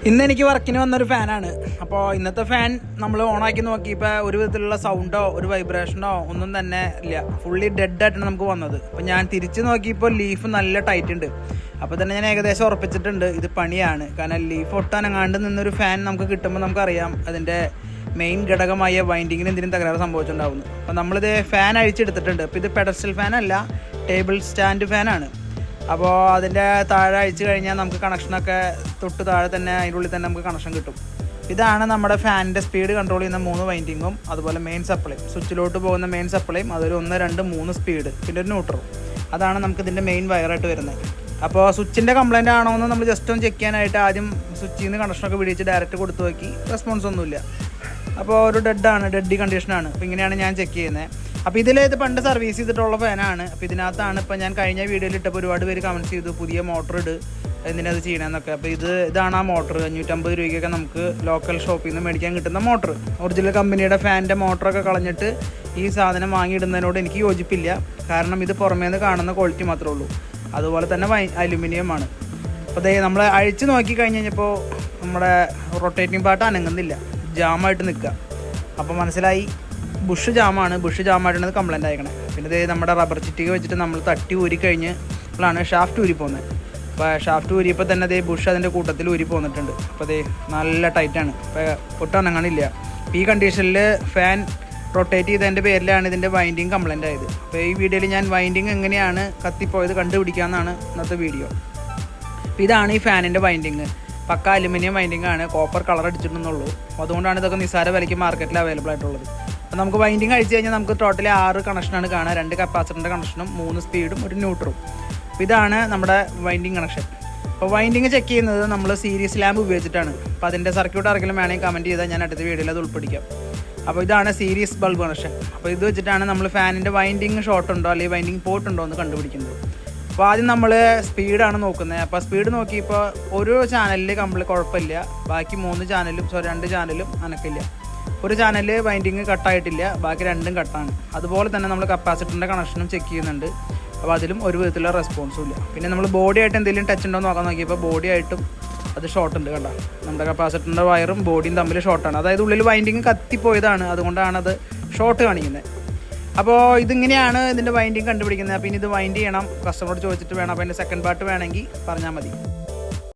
ഇന്ന് എനിക്ക് വർക്കിന് വന്നൊരു ഫാനാണ്. അപ്പോൾ ഇന്നത്തെ ഫാൻ നമ്മൾ ഓണാക്കി നോക്കിയപ്പോൾ ഒരു വിധത്തിലുള്ള സൗണ്ടോ ഒരു വൈബ്രേഷനോ ഒന്നും തന്നെ ഇല്ല. ഫുള്ളി ഡെഡ് ആയിട്ടാണ് നമുക്ക് വന്നത്. അപ്പോൾ ഞാൻ തിരിച്ച് നോക്കിയപ്പോൾ ലീഫ് നല്ല ടൈറ്റ് ഉണ്ട്. അപ്പോൾ തന്നെ ഞാൻ ഏകദേശം ഉറപ്പിച്ചിട്ടുണ്ട് ഇത് പണിയാണ്. കാരണം ലീഫ് ഒട്ടാനങ്ങാണ്ട് നിന്നൊരു ഫാൻ നമുക്ക് കിട്ടുമ്പോൾ നമുക്കറിയാം അതിൻ്റെ മെയിൻ ഘടകമായ വൈൻഡിങ്ങിന് എന്തെങ്കിലും തകരാറ് സംഭവിച്ചിട്ടുണ്ടാവുന്നു. അപ്പോൾ നമ്മളിത് ഫാൻ അഴിച്ചെടുത്തിട്ടുണ്ട്. അപ്പോൾ ഇത് പെഡസ്റ്റൽ ഫാനല്ല, ടേബിൾ സ്റ്റാൻഡ് ഫാനാണ്. അപ്പോൾ അതിൻ്റെ താഴെ അഴിച്ചു കഴിഞ്ഞാൽ നമുക്ക് കണക്ഷനൊക്കെ തൊട്ട് താഴെ തന്നെ അതിൻ്റെ ഉള്ളിൽ തന്നെ നമുക്ക് കണക്ഷൻ കിട്ടും. ഇതാണ് നമ്മുടെ ഫാനിൻ്റെ സ്പീഡ് കൺട്രോൾ ചെയ്യുന്ന 3 വൈൻഡിങ്ങും അതുപോലെ മെയിൻ സപ്ലൈയും, സ്വിച്ചിലോട്ട് പോകുന്ന മെയിൻ സപ്ലൈയും, അതൊരു 1, 2, 3 സ്പീഡ്, പിന്നെ ഒരു ന്യൂട്രലും. അതാണ് നമുക്ക് ഇതിൻ്റെ മെയിൻ വയറായിട്ട് വരുന്നത്. അപ്പോൾ സ്വിച്ചിൻ്റെ കംപ്ലൈൻറ്റ് ആണോ എന്ന് നമ്മൾ ജസ്റ്റ് ഒന്ന് ചെക്ക് ചെയ്യാനായിട്ട് ആദ്യം സ്വിച്ചിൽ നിന്ന് കണക്ഷനൊക്കെ പിടിച്ച് ഡയറക്റ്റ് കൊടുത്തു നോക്കി, റെസ്പോൺസ് ഒന്നുമില്ല. അപ്പോൾ ഒരു ഡെഡി കണ്ടീഷനാണ്. അപ്പോൾ ഇങ്ങനെയാണ് ഞാൻ ചെക്ക് ചെയ്യുന്നത്. അപ്പോൾ ഇത് പണ്ട് സർവീസ് ചെയ്തിട്ടുള്ള ഫാനാണ്. അപ്പോൾ ഇതിനകത്താണ് ഇപ്പോൾ ഞാൻ കഴിഞ്ഞ വീഡിയോയിൽ ഇട്ടപ്പോൾ ഒരുപാട് പേര് കമൻറ്റ് ചെയ്തു പുതിയ മോട്ടർ ഇട്, എന്തിനത് ചെയ്യണമെന്നൊക്കെ. അപ്പോൾ ഇതാണ് ആ മോട്ടർ. 550 രൂപയ്ക്കൊക്കെ നമുക്ക് ലോക്കൽ ഷോപ്പിൽ നിന്ന് മേടിക്കാൻ കിട്ടുന്ന മോട്ടർ. ഒറിജിനൽ കമ്പനിയുടെ ഫാനിൻ്റെ മോട്ടറൊക്കെ കളഞ്ഞിട്ട് ഈ സാധനം വാങ്ങിയിടുന്നതിനോട് എനിക്ക് യോജിപ്പില്ല. കാരണം ഇത് പുറമേ നിന്ന് കാണുന്ന ക്വാളിറ്റി മാത്രമേ ഉള്ളൂ. അതുപോലെ തന്നെ അലുമിനിയമാണ്. അപ്പോൾ നമ്മൾ അഴിച്ച് നോക്കി കഴിഞ്ഞ് കഴിഞ്ഞപ്പോൾ നമ്മുടെ റൊട്ടേറ്റിംഗ് പാർട്ട് അനങ്ങുന്നില്ല, ജാമായിട്ട് നിൽക്കുക. അപ്പോൾ മനസ്സിലായി ബുഷ് ജാമായിട്ടാണ് കംപ്ലൈൻ്റ് ആയിക്കണേ. പിന്നെ നമ്മുടെ റബ്ബർ ചിറ്റിക വെച്ചിട്ട് നമ്മൾ തട്ടി ഊരി കഴിഞ്ഞാണ് ഷാഫ്റ്റ് ഊരി പോകുന്നത്. അപ്പോൾ ഷാഫ്റ്റ് ഊരിയപ്പോൾ തന്നെ ബുഷ് അതിൻ്റെ കൂട്ടത്തിൽ ഊരി പോന്നിട്ടുണ്ട്. അപ്പോൾ നല്ല ടൈറ്റാണ്. അപ്പോൾ ഒട്ടും അനങ്ങണില്ല. ഈ കണ്ടീഷനിൽ ഫാൻ റൊട്ടേറ്റ് ചെയ്തതിൻ്റെ പേരിലാണ് ഇതിൻ്റെ വൈൻഡിങ് കംപ്ലൈൻ്റ് ആയത്. അപ്പോൾ ഈ വീഡിയോയിൽ ഞാൻ വൈൻഡിങ് എങ്ങനെയാണ് കത്തിപ്പോയത് കണ്ടുപിടിക്കാമെന്നാണ് ഇന്നത്തെ വീഡിയോ. അപ്പോൾ ഇതാണ് ഈ ഫാനിൻ്റെ വൈൻഡിങ്. പക്ക അലുമിനിയം വൈൻഡിങ് ആണ്, കോപ്പർ കളർ അടിച്ചിട്ടുണ്ടെന്നുള്ളൂ. അതുകൊണ്ടാണ് ഇതൊക്കെ നിസ്സാര വിലയ്ക്ക് മാർക്കറ്റിൽ അവൈലബിൾ ആയിട്ടുള്ളത്. അപ്പോൾ നമുക്ക് വൈൻഡിങ് അഴിച്ച് കഴിഞ്ഞാൽ നമുക്ക് ടോട്ടലി 6 കണക്ഷനാണ് കാണുക. 2 കപ്പാസിറ്ററിൻ്റെ കണക്ഷനും 3 സ്പീഡും ഒരു ന്യൂട്രലും. അപ്പോൾ ഇതാണ് നമ്മുടെ വൈൻഡിങ് കണക്ഷൻ. അപ്പോൾ വൈൻഡിങ് ചെക്ക് ചെയ്യുന്നത് നമ്മൾ സീരീസ് ലാമ്പ് ഉപയോഗിച്ചിട്ടാണ്. അപ്പോൾ അതിൻ്റെ സർക്യൂട്ട് ആർക്കെങ്കിലും വേണമെങ്കിൽ കമൻറ്റ് ചെയ്താൽ ഞാൻ അടുത്ത വീഡിയോയിൽ അത് ഉൾപ്പെടുത്താം. അപ്പോൾ ഇതാണ് സീരീസ് ബൾബ് കണക്ഷൻ. അപ്പോൾ ഇത് വെച്ചിട്ടാണ് നമ്മൾ ഫാനിൻ്റെ വൈൻഡിങ് ഷോർട്ട് ഉണ്ടോ അല്ലെങ്കിൽ വൈൻഡിങ് പോർട്ട് ഉണ്ടോ എന്ന് കണ്ടുപിടിക്കുന്നത്. അപ്പോൾ ആദ്യം നമ്മൾ സ്പീഡാണ് നോക്കുന്നത്. അപ്പോൾ സ്പീഡ് നോക്കിയപ്പോൾ ഒരു ചാനലിൽ കുഴപ്പമില്ല, ബാക്കി 2 ചാനലും അനക്കില്ല. ഒരു ചാനൽ വൈൻഡിങ് കട്ടായിട്ടില്ല, ബാക്കി 2 കട്ടാണ്. അതുപോലെ തന്നെ നമ്മൾ കപ്പാസിറ്ററിൻ്റെ കണക്ഷനും ചെക്ക് ചെയ്യുന്നുണ്ട്. അപ്പോൾ അതിലും ഒരു വിധത്തിലുള്ള റെസ്പോൺസും ഇല്ല. പിന്നെ നമ്മൾ ബോഡി ആയിട്ട് എന്തെങ്കിലും ടച്ച് ഉണ്ടോ എന്ന് നോക്കാൻ നോക്കിയപ്പോൾ ബോഡി ആയിട്ടും അത് ഷോർട്ട് ഉണ്ട്. കണ്ട, നമ്മുടെ കപ്പാസിറ്ററിൻ്റെ വയറും ബോഡിയും തമ്മിൽ ഷോർട്ടാണ്. അതായത് ഉള്ളിൽ വൈൻഡിങ് കത്തിപ്പോയതാണ്, അതുകൊണ്ടാണ് അത് ഷോർട്ട് കാണിക്കുന്നത്. അപ്പോൾ ഇതിങ്ങനെയാണ് ഇതിൻ്റെ വൈൻഡിങ് കണ്ടുപിടിക്കുന്നത്. അപ്പോൾ ഇനി ഇത് വൈൻഡ് ചെയ്യണം, കസ്റ്റമറോട് ചോദിച്ചിട്ട് വേണം. അപ്പോൾ അതിൻ്റെ സെക്കൻഡ് പാർട്ട് വേണമെങ്കിൽ പറഞ്ഞാൽ മതി.